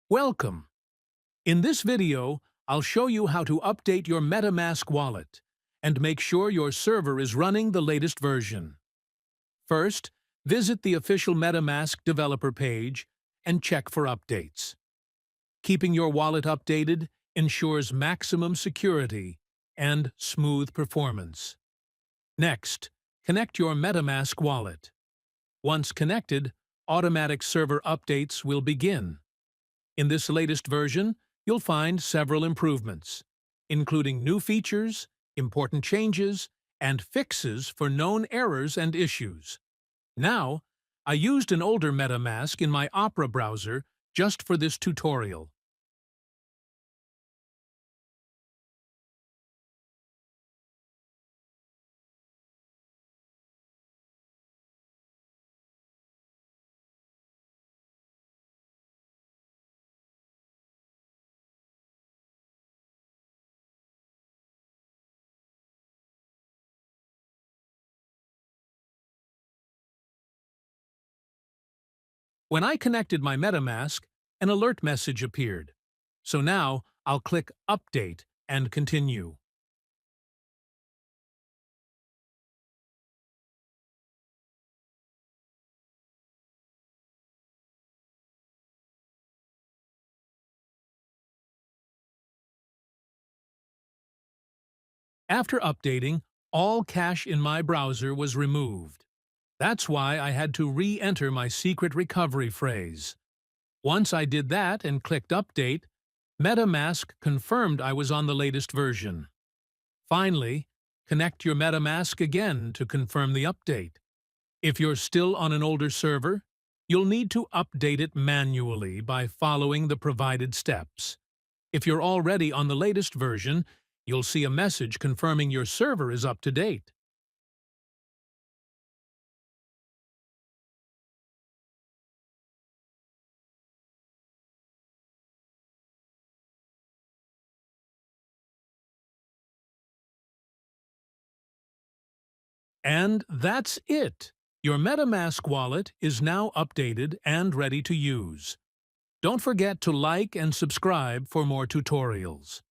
Welcome! In this video, I'll show you how to update your MetaMask wallet and make sure your server is running the latest version. First, visit the official MetaMask developer page and check for updates. Keeping your wallet updated ensures maximum security and smooth performance. Next, connect your MetaMask wallet. Once connected, automatic server updates will begin. In this latest version, you'll find several improvements, including new features, important changes, and fixes for known errors and issues. Now, I used an older MetaMask in my Opera browser just for this tutorial. When I connected my MetaMask, an alert message appeared. So now I'll click Update and continue. After updating, all cache in my browser was removed. That's why I had to re-enter my secret recovery phrase. Once I did that and clicked Update, MetaMask confirmed I was on the latest version. Finally, connect your MetaMask again to confirm the update. If you're still on an older server, you'll need to update it manually by following the provided steps. If you're already on the latest version, you'll see a message confirming your server is up to date. And that's it! Your MetaMask wallet is now updated and ready to use. Don't forget to like and subscribe for more tutorials.